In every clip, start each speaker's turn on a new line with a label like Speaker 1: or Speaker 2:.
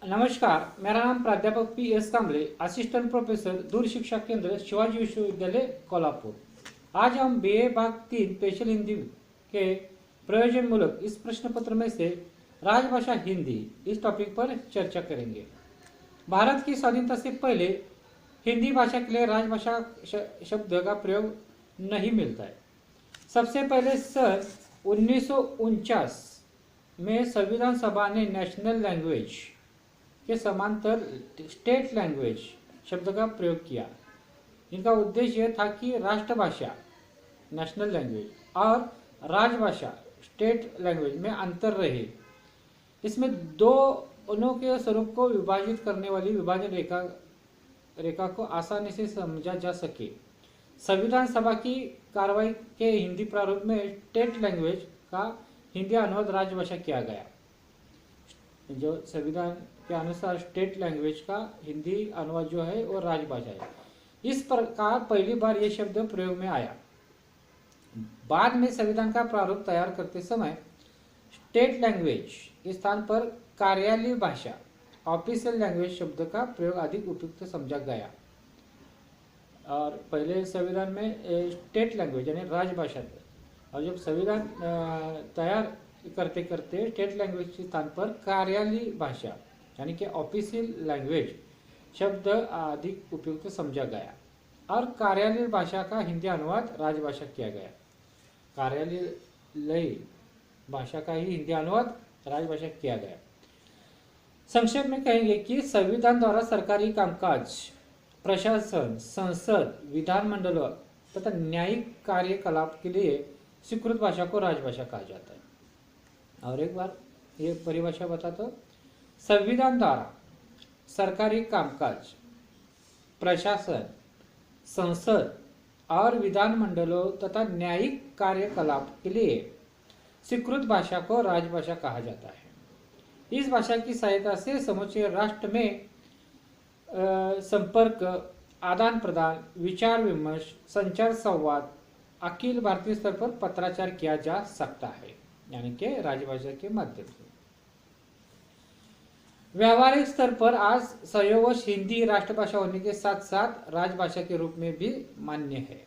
Speaker 1: नमस्कार, मेरा नाम प्राध्यापक पी.एस. कांबले, असिस्टेंट प्रोफेसर दूर शिक्षा केंद्र शिवाजी विश्वविद्यालय कोल्हापुर। आज हम बीए भाग 3 स्पेशल हिंदी के प्रयोजनमूलक इस प्रश्न पत्र में से राजभाषा हिंदी इस टॉपिक पर चर्चा करेंगे। भारत की स्वाधीनता से पहले हिंदी भाषा के लिए राजभाषा शब्द का प्रयोग नहीं मिलता है। सबसे पहले सन 1949 में संविधान सभा ने नेशनल लैंग्वेज के समांतर स्टेट लैंग्वेज शब्द का प्रयोग किया। इनका उद्देश्य यह था कि राष्ट्रभाषा नेशनल लैंग्वेज और राजभाषा स्टेट लैंग्वेज में अंतर रहे। इसमें दोनों के स्वरूप को विभाजित करने वाली विभाजन रेखा को आसानी से समझा जा सके। संविधान सभा की कार्रवाई के हिंदी प्रारूप में स्टेट लैंग्वेज का हिंदी अनुवाद राजभाषा किया गया। जो संविधान के अनुसार स्टेट लैंग्वेज का हिंदी अनुवाद जो है वो राजभाषा है। इस प्रकार पहली बार ये शब्द प्रयोग में आया। बाद में संविधान का प्रारूप तैयार करते समय स्टेट लैंग्वेज के स्थान पर कार्यालयीय भाषा ऑफिशियल लैंग्वेज शब्द का प्रयोग अधिक उपयुक्त समझा गया। और पहले संविधान में स्टेट लैंग्वेज यानी राजभाषा थी, और जब संविधान तैयार करते करते स्टेट लैंग्वेज के स्थान पर कार्यालयीय भाषा यानी कि ऑफिशियल लैंग्वेज शब्द अधिक उपयुक्त समझा गया और कार्यालयीय भाषा का हिंदी अनुवाद राजभाषा किया गया। कार्यालयीय भाषा का ही हिंदी अनुवाद राजभाषा किया गया। संक्षेप में कहेंगे कि संविधान द्वारा सरकारी कामकाज, प्रशासन, संसद, विधानमंडल तथा न्यायिक कार्यकलाप के लिए स्वीकृत भाषा को राजभाषा कहा जाता है। और एक बार ये परिभाषा बताता हूं। संविधान द्वारा सरकारी कामकाज, प्रशासन, संसद और विधानमंडलों तथा न्यायिक कार्यकलाप के लिए स्वीकृत भाषा को राजभाषा कहा जाता है। इस भाषा की सहायता से समूचे राष्ट्र में संपर्क, आदान प्रदान, विचार विमर्श, संचार संवाद, अखिल भारतीय स्तर पर पत्राचार किया जा सकता है, यानी कि राजभाषा के माध्यम से। व्यावहारिक स्तर पर आज संयोगवश हिंदी राष्ट्रभाषा होने के साथ साथ राजभाषा के रूप में भी मान्य है।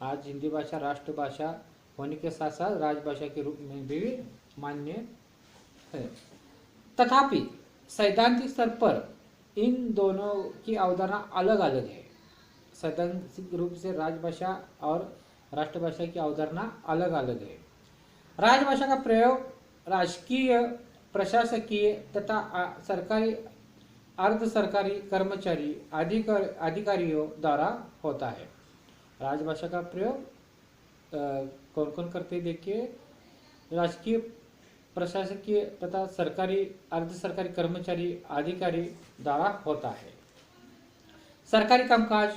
Speaker 1: आज हिंदी भाषा राष्ट्रभाषा होने के साथ साथ राजभाषा के रूप में भी मान्य है। तथापि सैद्धांतिक स्तर पर इन दोनों की अवधारणा अलग अलग है। सैद्धांतिक रूप से राजभाषा और राष्ट्रभाषा की अवधारणा अलग अलग है। राजभाषा का प्रयोग राजकीय, प्रशासकीय तथा सरकारी, अर्ध सरकारी कर्मचारी, अधिकारियों द्वारा होता है। राजभाषा का प्रयोग कौन कौन करते देखिए, राजकीय, प्रशासकीय तथा सरकारी, अर्ध सरकारी कर्मचारी, अधिकारी द्वारा होता है। सरकारी कामकाज,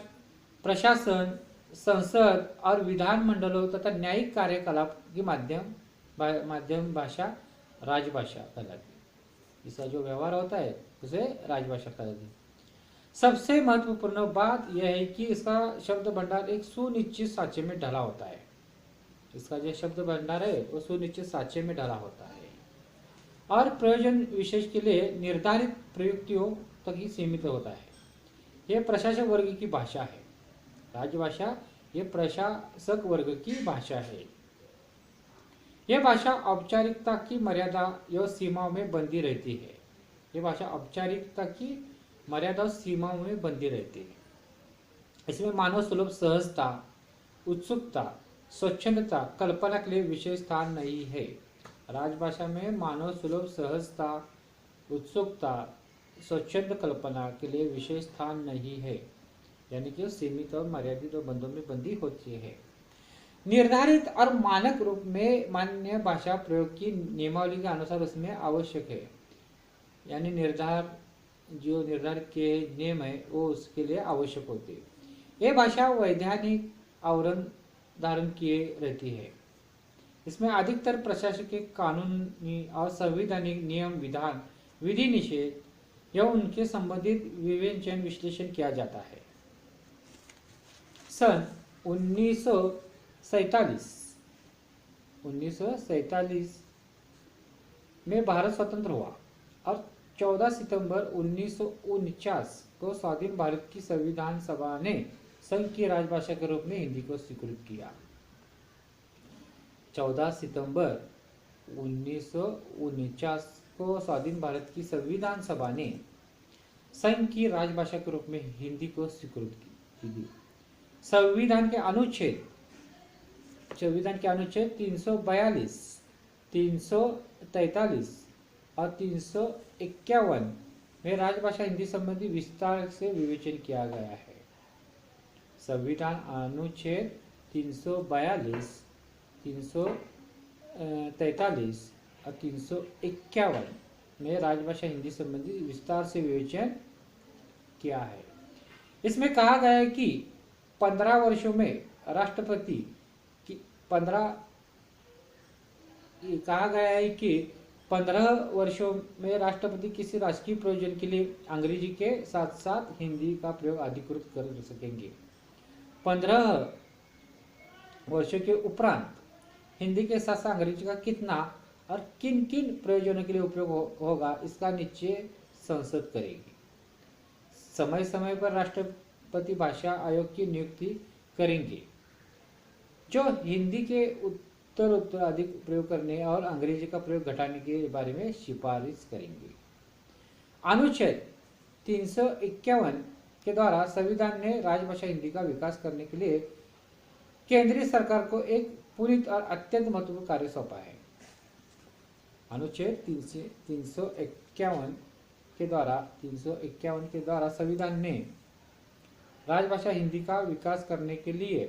Speaker 1: प्रशासन, संसद और विधानमंडलों तथा न्यायिक कार्यकलाप की माध्यम भाषा राजभाषा कहलाती है। इसका जो व्यवहार होता है उसे राजभाषा कहलाती है। सबसे महत्वपूर्ण बात यह है कि इसका शब्द भंडार एक सुनिश्चित साँचे में ढला होता है। इसका जो शब्द भंडार है वो सुनिश्चित साँचे में ढला होता है और प्रयोजन विशेष के लिए निर्धारित प्रयुक्तियों तक ही सीमित होता है। यह प्रशासक वर्ग की भाषा है। राजभाषा ये प्रशासक वर्ग की भाषा है। यह भाषा औपचारिकता की मर्यादा या सीमाओं में बंधी रहती है। यह भाषा औपचारिकता की मर्यादा और सीमाओं में बंधी रहती है। इसमें मानव सुलभ सहजता, उत्सुकता, स्वच्छंदता, कल्पना के लिए विशेष स्थान नहीं है। राजभाषा में मानव सुलभ सहजता, उत्सुकता, स्वच्छंद कल्पना के लिए विशेष स्थान नहीं है, यानी कि सीमित और मर्यादित और बंधों में बंदी होती है। निर्धारित और मानक रूप में मान्य भाषा प्रयोग की नियमावली के अनुसार उसमें आवश्यक है, यानी जो निर्धारित के नियम है वो उसके लिए आवश्यक होते हैं। यह भाषा वैधानिक आवरण धारण किए रहती है। इसमें अधिकतर प्रशासकीय, कानूनी और संवैधानिक नियम, विधान, विधि निषेध या उनके संबंधित विवेचन विश्लेषण किया जाता है। सन 1947 में भारत स्वतंत्र हुआ और 14 सितंबर 1949 को स्वाधीन भारत की संविधान सभा ने संघ की राजभाषा के रूप में हिंदी को स्वीकृत किया। 14 सितंबर 1949 को स्वाधीन भारत की संविधान सभा ने संघ की राजभाषा के रूप में हिंदी को स्वीकृत की। संविधान के अनुच्छेद 342, 343 और 351 में राजभाषा हिंदी संबंधी विस्तार से विवेचन किया गया है। संविधान अनुच्छेद 342, 343 और 351 में राजभाषा हिंदी संबंधी विस्तार से विवेचन किया है। इसमें कहा गया है कि 15 वर्षों में राष्ट्रपति की 15 वर्षों में राष्ट्रपति किसी राजकीय प्रयोजन के लिए अंग्रेजी के साथ साथ हिंदी का प्रयोग अधिकृत कर सकेंगे। 15 वर्षों के उपरांत हिंदी के साथ साथ अंग्रेजी का कितना और किन किन प्रयोजनों के लिए उपयोग होगा, इसका निश्चय संसद करेगी। समय समय पर राष्ट्रपति भाषा आयोग की नियुक्ति करेंगे, जो हिंदी के उत्तर अधिक प्रयोग करने और अंग्रेजी का प्रयोग घटाने के बारे में सिफारिश करेंगे। अनुच्छेद 351 के द्वारा संविधान ने राजभाषा हिंदी का विकास करने के लिए केंद्रीय सरकार को एक पुनित और अत्यंत महत्वपूर्ण कार्य सौंपा है। अनुच्छेद 351 के द्वारा संविधान ने राजभाषा हिंदी का विकास करने के लिए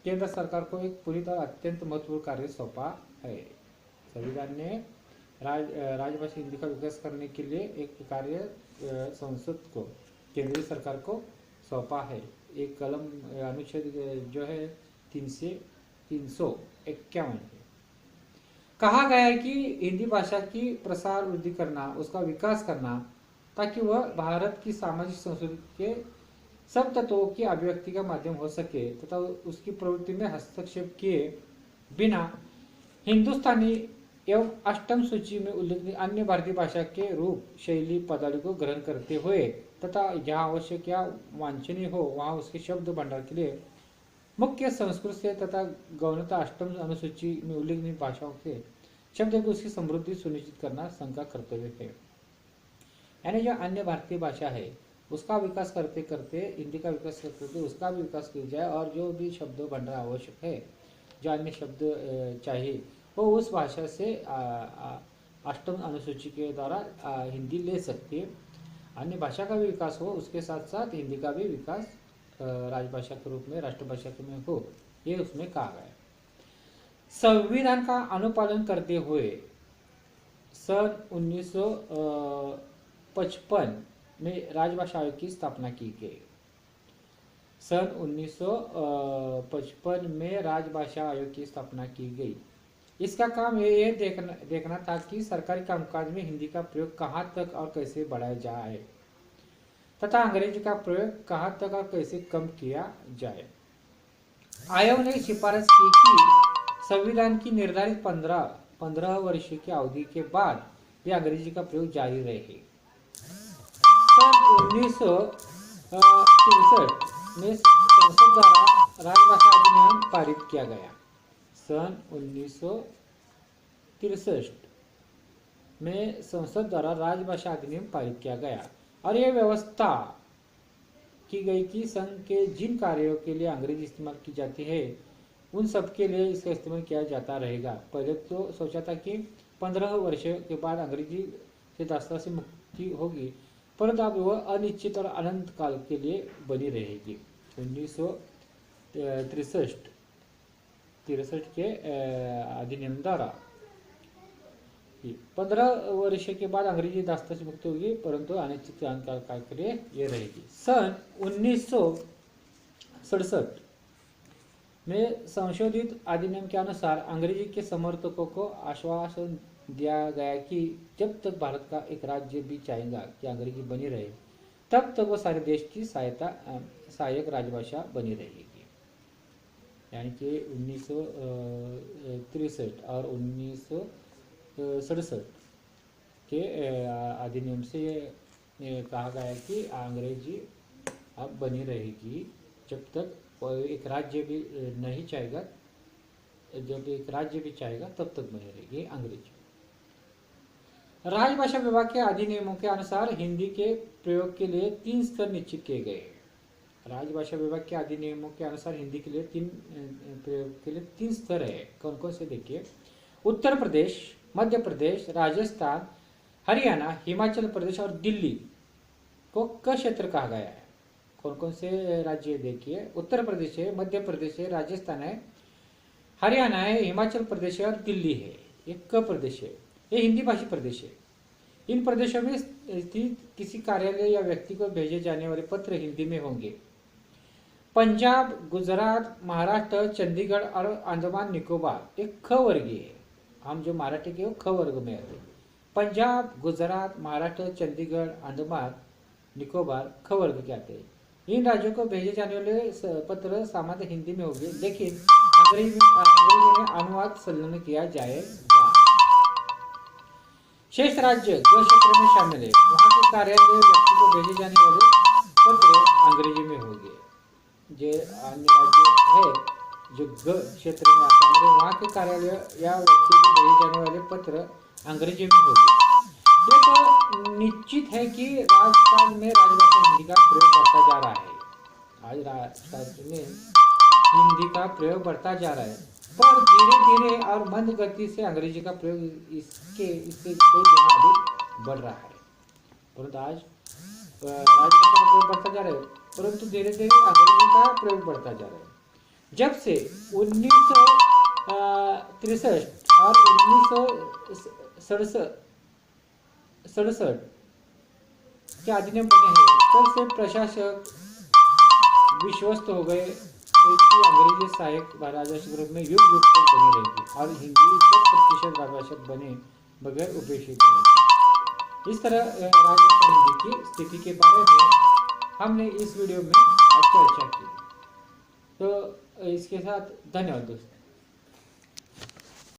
Speaker 1: केंद्र सरकार को एक पुनित और अत्यंत महत्वपूर्ण कार्य सौंपा है। संविधान ने राजभाषा हिंदी का विकास करने के लिए एक कार्य संसद को, केंद्रीय सरकार को सौंपा है। एक कलम अनुच्छेद जो है 351 है। कहा गया है कि हिंदी भाषा की प्रसार वृद्धि करना, उसका विकास करना, ताकि वह भारत की सामाजिक संस्कृति के सब तत्वों की अभिव्यक्ति का माध्यम हो सके तथा उसकी प्रवृत्ति में हस्तक्षेप किए बिना हिंदुस्तानी एवं अष्टम सूची में उल्लेखित अन्य भारतीय भाषा के रूप, शैली, पदावली को ग्रहण करते हुए तथा जहाँ आवश्यक या वांछनीय हो वहाँ उसके शब्द भंडार के लिए मुख्य संस्कृत से तथा गौणता अष्टम अनुसूची में उल्लेखित भाषाओं के शब्द को उसकी समृद्धि सुनिश्चित करना संघ का कर्तव्य है। यानी जो अन्य भारतीय भाषा है उसका विकास करते करते, हिंदी का विकास करते उसका भी विकास किया जाए, और जो भी शब्द भंडार आवश्यक है, जो अन्य शब्द चाहिए, वो उस भाषा से अष्टम अनुसूची के द्वारा हिंदी ले सकती है। अन्य भाषा का भी विकास हो, उसके साथ साथ हिंदी का भी विकास राजभाषा के रूप में, राष्ट्रभाषा के में हो, ये उसमें कहा गया है। संविधान का अनुपालन करते हुए सन 1955 में राजभाषा आयोग की स्थापना की गई। सन 1955 में राजभाषा आयोग की स्थापना की गई। इसका काम ये देखना था कि सरकारी कामकाज में हिंदी का प्रयोग कहाँ तक और कैसे बढ़ाया जाए तथा अंग्रेजी का प्रयोग कहाँ तक और कैसे कम किया जाए। आयोग ने सिफारिश की कि संविधान की निर्धारित 15 वर्ष की अवधि के बाद भी अंग्रेजी का प्रयोग जारी रहे। सन 1963 में संसद द्वारा राजभाषा अधिनियम पारित किया गया। सन 1963 में संसद द्वारा राजभाषा अधिनियम पारित किया गया और यह व्यवस्था की गई कि संघ के जिन कार्यों के लिए अंग्रेजी इस्तेमाल की जाती है उन सब के लिए इसका इस्तेमाल किया जाता रहेगा। पहले तो सोचा था कि 15 वर्ष के बाद अंग्रेजी से दास्ता से मुक्ति होगी, परंतु अब वह अनिश्चित और अनंत काल के लिए बनी रहेगी। 1963 के अधिनियम द्वारा 15 वर्ष के बाद अंग्रेजी दास्ता से मुक्त होगी, परंतु अनिश्चित काल के लिए ये रहेगी। सन 1967 में संशोधित अधिनियम के अनुसार अंग्रेजी के समर्थकों को आश्वासन दिया गया कि जब तक भारत का एक राज्य भी चाहेगा कि अंग्रेजी बनी रहे, तब तक वो सारे देश की सहायक राजभाषा बनी रहेगी। यानी कि 1963 और 1967 के अधिनियम से ये कहा गया है कि अंग्रेजी अब बनी रहेगी जब तक एक राज्य भी नहीं चाहेगा, जब एक राज्य भी चाहेगा तब तक बनी रहेगी अंग्रेजी। राजभाषा विभाग के अधिनियमों के अनुसार हिंदी के प्रयोग के लिए 3 स्तर निश्चित किए गए हैं। राजभाषा विभाग के अधिनियमों के अनुसार हिंदी के लिए प्रयोग के लिए 3 स्तर है। कौन कौन से देखिए, उत्तर प्रदेश, मध्य प्रदेश, राजस्थान, हरियाणा, हिमाचल प्रदेश और दिल्ली को क क्षेत्र कहा गया है। कौन कौन से राज्य देखिए, उत्तर प्रदेश है, मध्य प्रदेश है, राजस्थान है, हरियाणा है, हिमाचल प्रदेश है और दिल्ली है। ये क प्रदेश है, ये हिंदी भाषी प्रदेश है। इन प्रदेशों में स्थित किसी कार्यालय या व्यक्ति को भेजे जाने वाले पत्र हिंदी में होंगे। पंजाब, गुजरात, महाराष्ट्र, चंडीगढ़ और अंडमान निकोबार एक ख वर्गीय है। हम जो मराठी के वो ख वर्ग में आते हैं। पंजाब, गुजरात, महाराष्ट्र, चंडीगढ़, अंडमान निकोबार ख वर्ग के आते हैं। इन राज्यों को भेजे जाने वाले पत्र सामान्य हिंदी में होंगे, लेकिन अंग्रेजी में अनुवाद संलग्न किया जाएगा। शेष राज्य जो क्षेत्र में शामिल है वहां के कार्यालय व्यक्ति को भेजे जाने वाले पत्र अंग्रेजी में होंगे। जो अन्य राज्य है जो ग क्षेत्र में आता है वहां के कार्यालय या व्यक्ति को भेजे जाने वाले पत्र अंग्रेजी में होंगे। ये तो निश्चित है कि राजकाज में राजभाषा हिंदी का प्रयोग बढ़ता जा रहा है। आज राजकाज में हिंदी का प्रयोग बढ़ता जा रहा है, पर धीरे धीरे और मंद गति से अंग्रेजी का प्रयोग इससे कई गुना अधिक बढ़ रहा है। परंतु आज राजभाषा का प्रयोग बढ़ता जा रहा है, परंतु धीरे धीरे अंग्रेजी का प्रयोग बढ़ता जा रहा है। जब से 1963 और 1967 के अधिनियम बने हैं, तब से प्रशासक विश्वस्त हो गए कि अंग्रेजी सहायक राजभाषा रूप में युग युग तक बनी रहेगी और हिंदी 100% राजभाषा बने बगैर उपेक्षित रहेगी। इस तरह राजभाषा हिंदी की स्थिति के बारे में हमने इस वीडियो में आज चर्चा की। तो इसके साथ धन्यवाद दोस्तों।